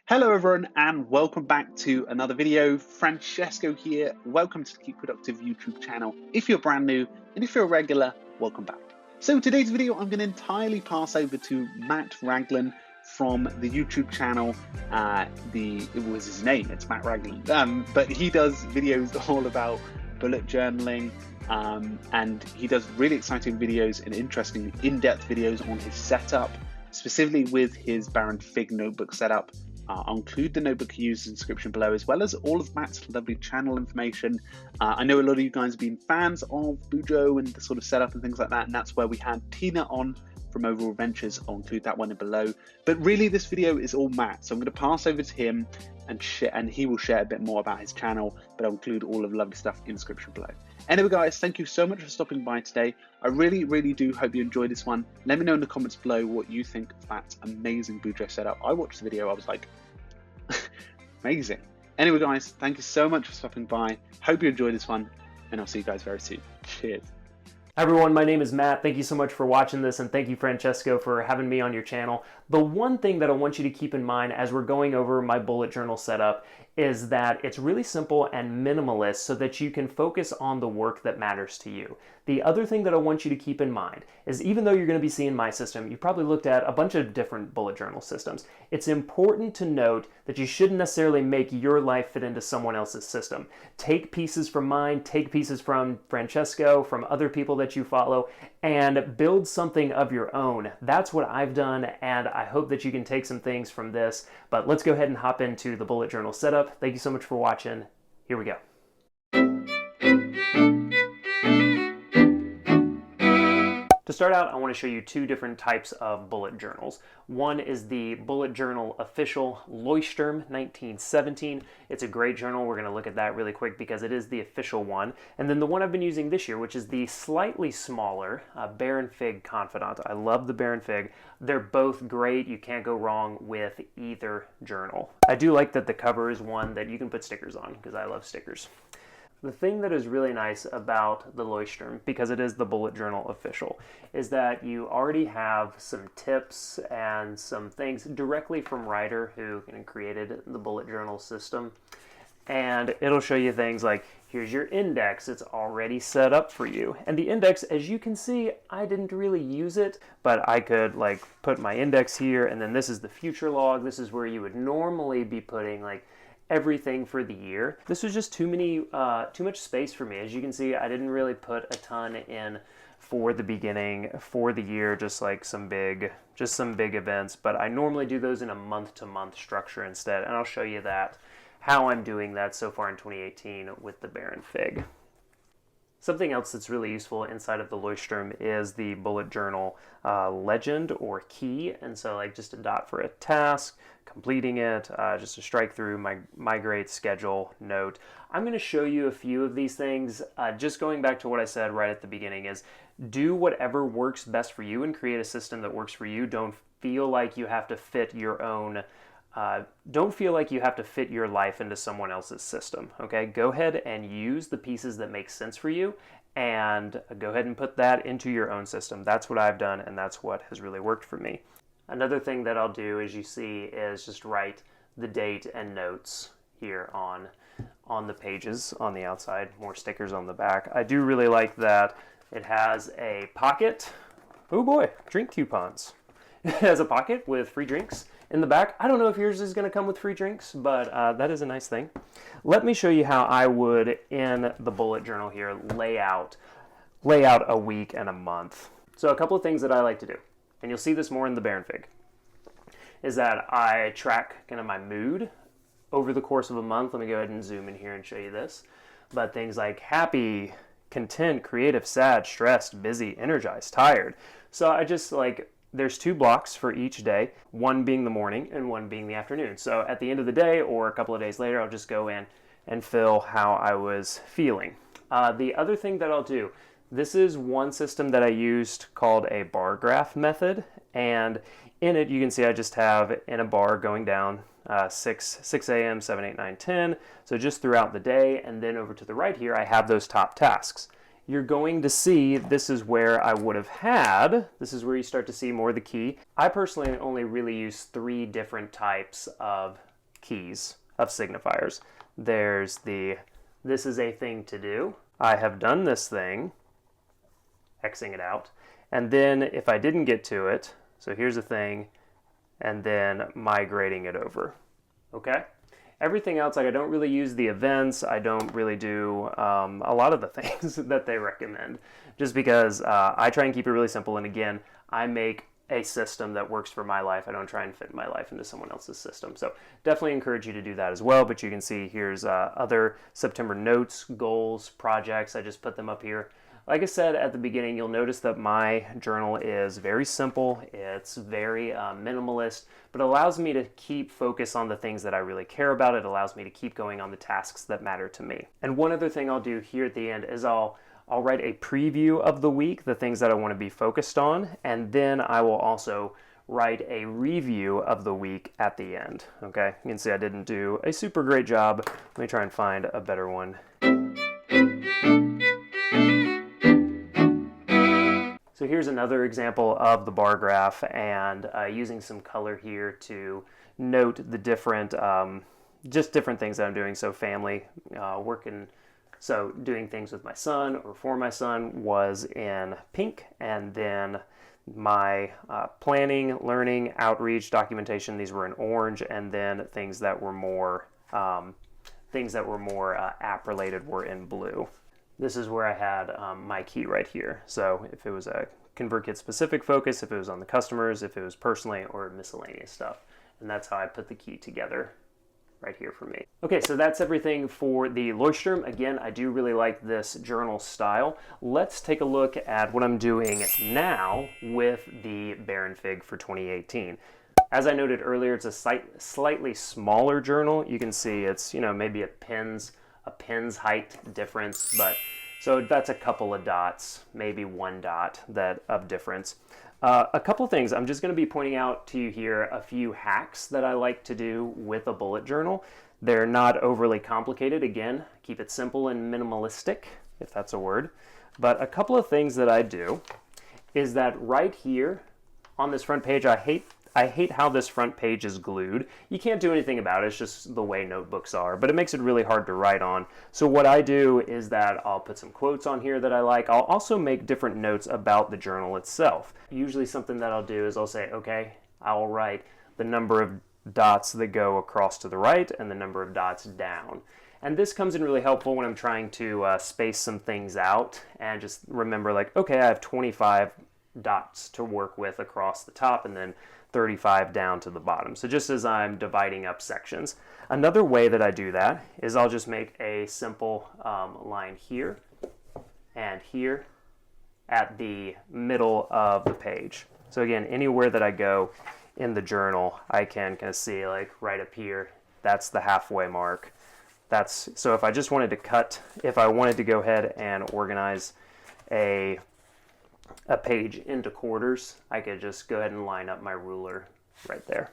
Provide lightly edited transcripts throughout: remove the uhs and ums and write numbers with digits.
Hello everyone and welcome back to another video. Francesco here. Welcome to the Keep Productive YouTube channel. If you're brand new and if you're a regular, welcome back. So today's video I'm going to entirely pass over to Matt Raglan from the YouTube channel. It was his name, it's Matt Raglan. But he does videos all about bullet journaling, and he does really exciting videos and interesting in-depth videos on his setup, specifically with his Baron Fig notebook setup. I'll include the notebook he uses in the description below, as well as all of Matt's lovely channel information. I know a lot of you guys have been fans of BuJo and the sort of setup and things like that, and that's where we had Tina on from Overall Ventures. I'll include that one in below. But really, this video is all Matt, so I'm going to pass over to him and he will share a bit more about his channel, but I'll include all of the lovely stuff in the description below. Anyway guys, thank you so much for stopping by today. I really do hope you enjoyed this one. Let me know in the comments below what you think of that amazing BuJo setup. I watched the video, I was like, amazing. Anyway guys, thank you so much for stopping by. Hope you enjoyed this one, and I'll see you guys very soon. Cheers. Hi everyone, my name is Matt. Thank you so much for watching this, and thank you Francesco for having me on your channel. The one thing that I want you to keep in mind as we're going over my bullet journal setup is that it's really simple and minimalist so that you can focus on the work that matters to you. The other thing that I want you to keep in mind is, even though you're going to be seeing my system, you probably looked at a bunch of different bullet journal systems. It's important to note that you shouldn't necessarily make your life fit into someone else's system. Take pieces from mine, take pieces from Francesco, from other people that you follow, and build something of your own. That's what I've done, and I hope that you can take some things from this. But let's go ahead and hop into the bullet journal setup. Thank you so much for watching. Here we go. To start out, I want to show you two different types of bullet journals. One is the Bullet Journal Official Leuchtturm 1917. It's a great journal. We're going to look at that really quick because it is the official one. And then the one I've been using this year, which is the slightly smaller Baron Fig Confidant. I love the Baron Fig. They're both great. You can't go wrong with either journal. I do like that the cover is one that you can put stickers on because I love stickers. The thing that is really nice about the Leuchtturm, because it is the Bullet Journal Official, is that you already have some tips and some things directly from Ryder, who created the bullet journal system. And it'll show you things like, here's your index, it's already set up for you. And the index, as you can see, I didn't really use it, but I could put my index here, and then this is the future log. This is where you would normally be putting everything for the year. This was just too much space for me. As you can see, I didn't really put a ton in for the beginning, for the year, just some big events, but I normally do those in a month-to-month structure instead, and I'll show you how I'm doing that so far in 2018 with the Baron Fig. Something else that's really useful inside of the Leuchtturm is the bullet journal legend or key. And so just a dot for a task, completing it, just a strike through, migrate, schedule, note. I'm going to show you a few of these things. Just going back to what I said right at the beginning is, do whatever works best for you and create a system that works for you. Don't feel like you have to fit your own don't feel like you have to fit your life into someone else's system, okay? Go ahead and use the pieces that make sense for you and go ahead and put that into your own system. That's what I've done, and that's what has really worked for me. Another thing that I'll do, as you see, is just write the date and notes here on the pages on the outside, more stickers on the back. I do really like that it has a pocket. Oh boy, drink coupons. It has a pocket with free drinks in the back. I don't know if yours is going to come with free drinks, but that is a nice thing. Let me show you how I would, in the bullet journal here, lay out a week and a month. So a couple of things that I like to do, and you'll see this more in the Baron Fig, is that I track my mood over the course of a month. Let me go ahead and zoom in here and show you this. But things like happy, content, creative, sad, stressed, busy, energized, tired. So I just there's two blocks for each day, one being the morning and one being the afternoon. So at the end of the day or a couple of days later, I'll just go in and fill how I was feeling. The other thing that I'll do, this is one system that I used called a bar graph method. And in it, you can see I just have in a bar going down 6 a.m., 7, 8, 9, 10. So just throughout the day. And then over to the right here, I have those top tasks. You're going to see this is where I would have had, this is where you start to see more of the key. I personally only really use 3 different types of keys of signifiers. There's the "this is a thing to do," "I have done this thing," Xing it out. And then if I didn't get to it, so here's a thing, and then migrating it over. Okay? Everything else, like I don't really use the events. I don't really do a lot of the things that they recommend, just because I try and keep it really simple. And again, I make a system that works for my life. I don't try and fit my life into someone else's system. So definitely encourage you to do that as well. But you can see here's other September notes, goals, projects. I just put them up here. Like I said at the beginning, you'll notice that my journal is very simple. It's very minimalist, but it allows me to keep focus on the things that I really care about. It allows me to keep going on the tasks that matter to me. And one other thing I'll do here at the end is I'll write a preview of the week, the things that I want to be focused on, and then I will also write a review of the week at the end. Okay, you can see I didn't do a super great job. Let me try and find a better one. So here's another example of the bar graph, and using some color here to note the different, just different things that I'm doing. So family, working, so doing things with my son or for my son was in pink, and then my planning, learning, outreach, documentation, these were in orange, and then things that were more app related were in blue. This is where I had my key right here. So if it was a ConvertKit specific focus, if it was on the customers, if it was personally, or miscellaneous stuff. And that's how I put the key together right here for me. Okay, so that's everything for the Leuchtturm. Again, I do really like this journal style. Let's take a look at what I'm doing now with the Baron Fig for 2018. As I noted earlier, it's a slightly smaller journal. You can see it's, maybe a pen's height difference, but so that's a couple of dots, maybe one dot of difference. A couple of things. I'm just going to be pointing out to you here a few hacks that I like to do with a bullet journal. They're not overly complicated. Again, keep it simple and minimalistic, if that's a word. But a couple of things that I do is that right here on this front page, I hate how this front page is glued. You can't do anything about it. It's just the way notebooks are, but it makes it really hard to write on. So what I do is that I'll put some quotes on here that I like. I'll also make different notes about the journal itself. Usually something that I'll do is I'll say, okay, I'll write the number of dots that go across to the right and the number of dots down. And this comes in really helpful when I'm trying to space some things out and just remember, like, okay, I have 25 dots to work with across the top and then 35 down to the bottom. So just as I'm dividing up sections. Another way that I do that is I'll just make a simple line here and here at the middle of the page. So again, anywhere that I go in the journal, I can kind of see, like right up here, that's the halfway mark. So if I just wanted to if I wanted to go ahead and organize a page into quarters, I could just go ahead and line up my ruler right there.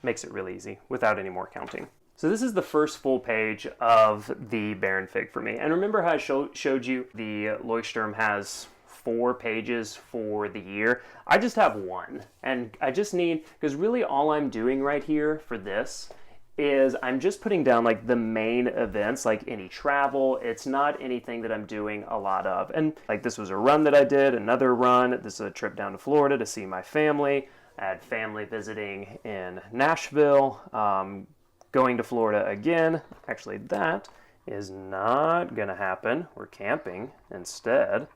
Makes it really easy without any more counting. So this is the first full page of the Baron Fig for me. And remember how I showed you the Leuchtturm has 4 pages for the year? I just have 1. And I just need, because really all I'm doing right here for this is I'm just putting down like the main events, like any travel. It's not anything that I'm doing a lot of. And like this was a run that I did, another run. This is a trip down to Florida to see my family. I had family visiting in Nashville, going to Florida again. Actually, that is not gonna happen. We're camping instead,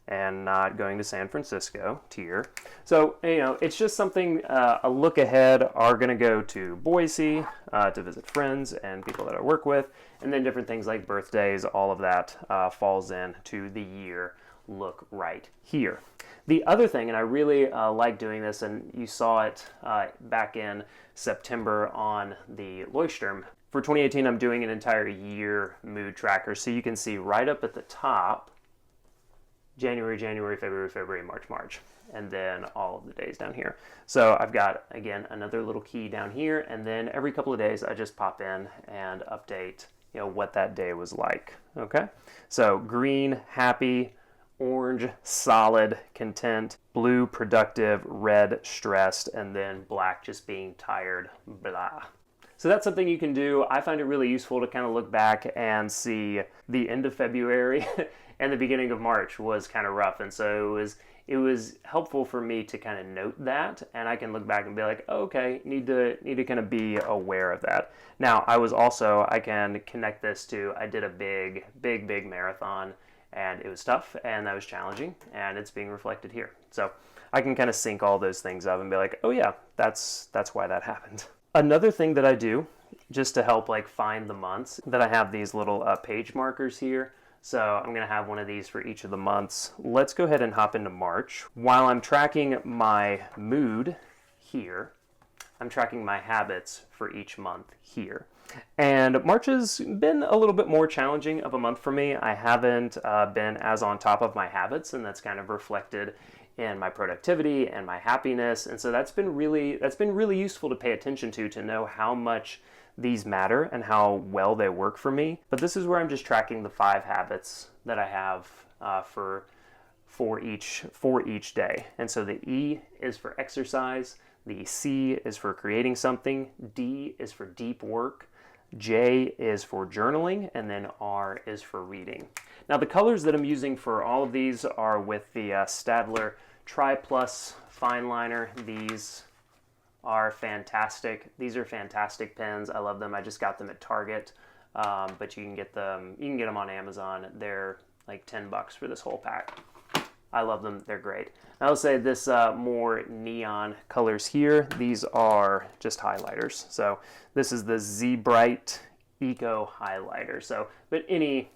and not going to San Francisco tier. So, it's just something, a look ahead. Are going to go to Boise to visit friends and people that I work with, and then different things like birthdays, all of that falls into the year look right here. The other thing, and I really like doing this, and you saw it back in September on the Leuchtturm. For 2018, I'm doing an entire year mood tracker, so you can see right up at the top, January, February, March, and then all of the days down here. So I've got, again, another little key down here, and then every couple of days I just pop in and update, what that day was like, okay? So green, happy, orange, solid, content, blue, productive, red, stressed, and then black, just being tired, blah. So that's something you can do. I find it really useful to kind of look back and see the end of February and the beginning of March was kind of rough. And so it was helpful for me to kind of note that, and I can look back and be like, oh, okay, need to kind of be aware of that. Now, I can connect this to, I did a big marathon, and it was tough, and that was challenging, and it's being reflected here. So I can kind of sync all those things up and be like, oh yeah, that's why that happened. Another thing that I do, just to help like find the months, that I have these little page markers here. So I'm going to have one of these for each of the months. Let's go ahead and hop into March. While I'm tracking my mood here, I'm tracking my habits for each month here. And March has been a little bit more challenging of a month for me. I haven't been as on top of my habits, and that's kind of reflected in my productivity and my happiness. And so that's been really useful to pay attention to know how much these matter and how well they work for me. But this is where I'm just tracking the 5 habits that I have for each day. And so the E is for exercise, the C is for creating something, D is for deep work, J is for journaling, and then R is for reading. Now the colors that I'm using for all of these are with the Staedtler Tri Plus fine liner. These are fantastic. These are fantastic pens. I love them. I just got them at Target, but you can get them on Amazon. They're like $10 for this whole pack. I love them. They're great. I'll say this more neon colors here. These are just highlighters. So this is the Z Bright Eco highlighter. So, but any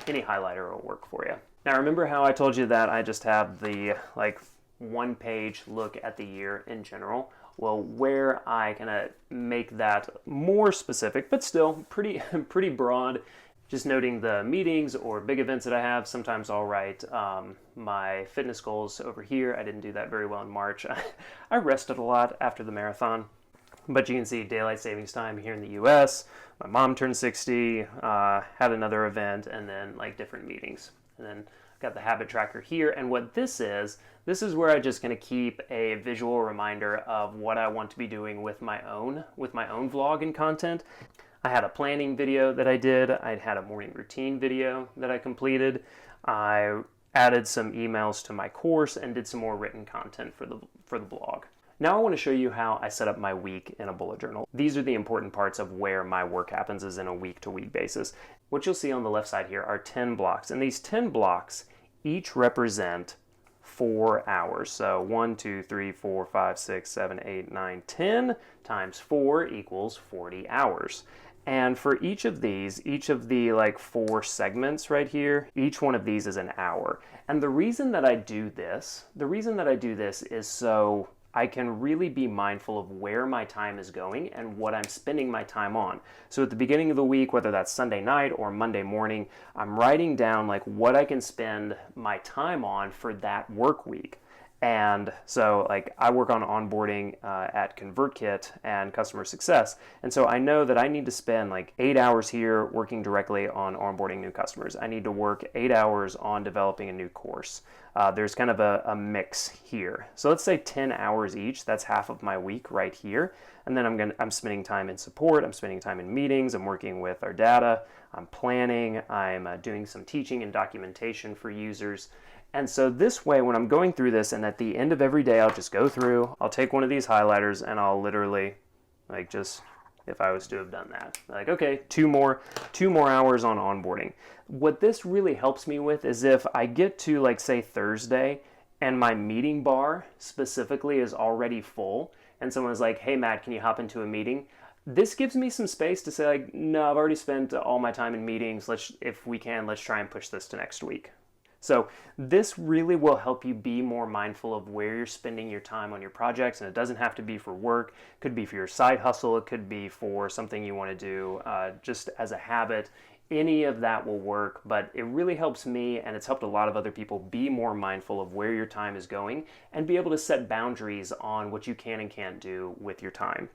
highlighter will work for you. Now remember how I told you that I just have the like 1-page look at the year in general? Well, where I kind of make that more specific, but still pretty broad, just noting the meetings or big events that I have. Sometimes I'll write my fitness goals over here. I didn't do that very well in March. I rested a lot after the marathon, but you can see daylight savings time here in the US. My mom turned 60, had another event, and then like different meetings. And then got the habit tracker here. And what this is where I just kind of keep a visual reminder of what I want to be doing with my own vlog and content. I had a planning video that I did. I had a morning routine video that I completed. I added some emails to my course and did some more written content for the blog. Now I want to show you how I set up my week in a bullet journal. These are the important parts of where my work happens is in a week-to-week basis. What you'll see on the left side here are 10 blocks, and these 10 blocks each represent 4 hours. So 1, 2, 3, 4, 5, 6, 7, 8, 9, 10 times 4 equals 40 hours. And for each of the like 4 segments right here, each one of these is an hour. And the reason that I do this is so I can really be mindful of where my time is going and what I'm spending my time on. So at the beginning of the week, whether that's Sunday night or Monday morning, I'm writing down like what I can spend my time on for that work week. And so like I work on onboarding at ConvertKit and customer success. And so I know that I need to spend like 8 hours here working directly on onboarding new customers. I need to work 8 hours on developing a new course. There's kind of a mix here. So let's say 10 hours each. That's half of my week right here. And then I'm spending time in support. I'm spending time in meetings. I'm working with our data. I'm planning. I'm doing some teaching and documentation for users. And so this way, when I'm going through this, and at the end of every day, I'll just go through, I'll take one of these highlighters, and I'll literally, like just, if I was to have done that, like, okay, two more hours on onboarding. What this really helps me with is if I get to, like, say, Thursday, and my meeting bar specifically is already full, and someone's like, hey, Matt, can you hop into a meeting? This gives me some space to say, like, no, I've already spent all my time in meetings. If we can, let's try and push this to next week. So this really will help you be more mindful of where you're spending your time on your projects, and it doesn't have to be for work. It could be for your side hustle. It could be for something you want to do just as a habit. Any of that will work, but it really helps me, and it's helped a lot of other people be more mindful of where your time is going and be able to set boundaries on what you can and can't do with your time.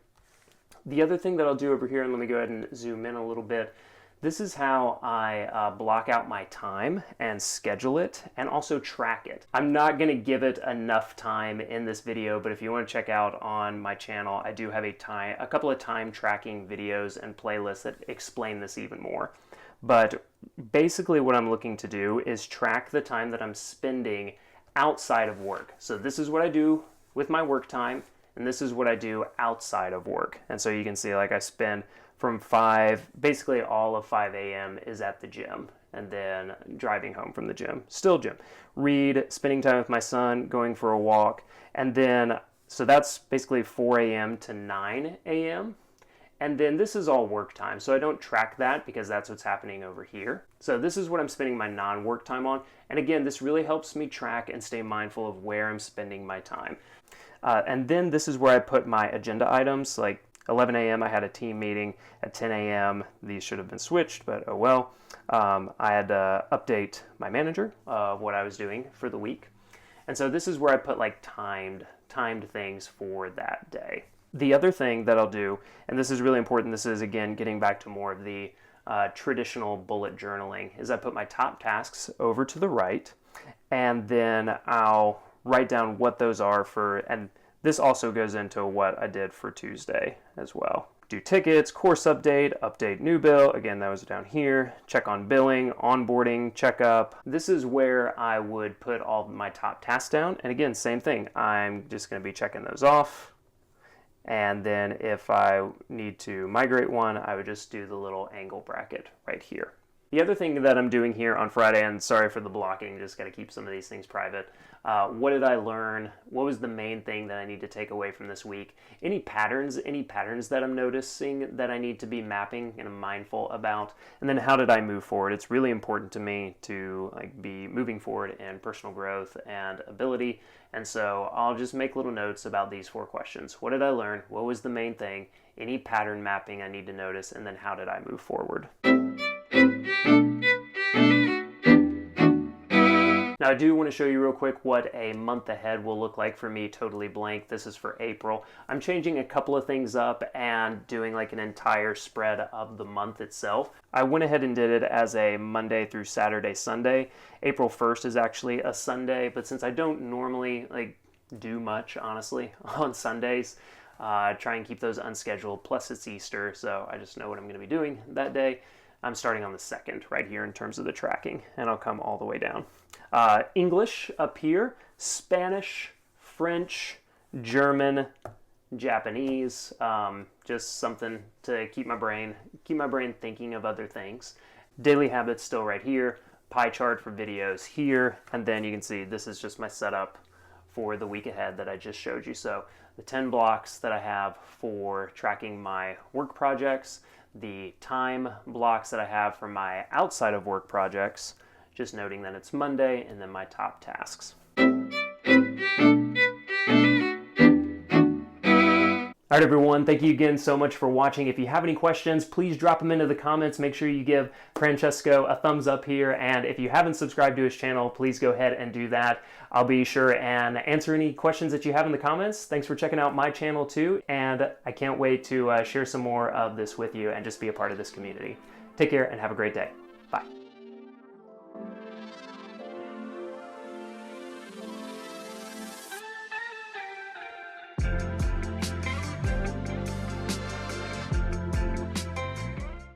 The other thing that I'll do over here, and let me go ahead and zoom in a little bit, This is how I block out my time and schedule it and also track it. I'm not going to give it enough time in this video, but if you want to check out on my channel, I do have a couple of time tracking videos and playlists that explain this even more. But basically what I'm looking to do is track the time that I'm spending outside of work. So this is what I do with my work time, and this is what I do outside of work. And so you can see, like, I spend from 5, basically all of 5 a.m. is at the gym, and then driving home from the gym, still gym. Read, spending time with my son, going for a walk, and then, so that's basically 4 a.m. to 9 a.m. And then this is all work time, so I don't track that because that's what's happening over here. So this is what I'm spending my non-work time on, and again, this really helps me track and stay mindful of where I'm spending my time. And then this is where I put my agenda items, like 11 a.m. I had a team meeting. At 10 a.m. these should have been switched, but oh well. I had to update my manager of what I was doing for the week. And so this is where I put like timed things for that day. The other thing that I'll do, and this is really important, this is again getting back to more of the traditional bullet journaling, is I put my top tasks over to the right, and then I'll write down what those are for, and this also goes into what I did for Tuesday as well. Do tickets, course update, update new bill. Again, that was down here. Check on billing, onboarding, checkup. This is where I would put all my top tasks down. And again, same thing. I'm just going to be checking those off. And then if I need to migrate one, I would just do the little angle bracket right here. The other thing that I'm doing here on Friday, and sorry for the blocking, just got to keep some of these things private. What did I learn? What was the main thing that I need to take away from this week? Any patterns that I'm noticing that I need to be mapping and I'm mindful about? And then how did I move forward? It's really important to me to be moving forward in personal growth and ability. And so I'll just make little notes about these 4 questions. What did I learn? What was the main thing? Any pattern mapping I need to notice? And then how did I move forward? Now I do want to show you real quick what a month ahead will look like for me, totally blank. This is for April. I'm changing a couple of things up and doing like an entire spread of the month itself. I went ahead and did it as a Monday through Saturday, Sunday. April 1st is actually a Sunday, but since I don't normally do much, honestly, on Sundays, try and keep those unscheduled, plus it's Easter, so I just know what I'm going to be doing that day. I'm starting on the 2nd right here in terms of the tracking, and I'll come all the way down. English up here, Spanish, French, German, Japanese, just something to keep my brain thinking of other things. Daily habits still right here, pie chart for videos here, and then you can see this is just my setup for the week ahead that I just showed you. So the 10 blocks that I have for tracking my work projects, the time blocks that I have for my outside of work projects, just noting that it's Monday, and then my top tasks. All right, everyone, thank you again so much for watching. If you have any questions, please drop them into the comments. Make sure you give Francesco a thumbs up here. And if you haven't subscribed to his channel, please go ahead and do that. I'll be sure and answer any questions that you have in the comments. Thanks for checking out my channel too. And I can't wait to share some more of this with you and just be a part of this community. Take care and have a great day. Bye.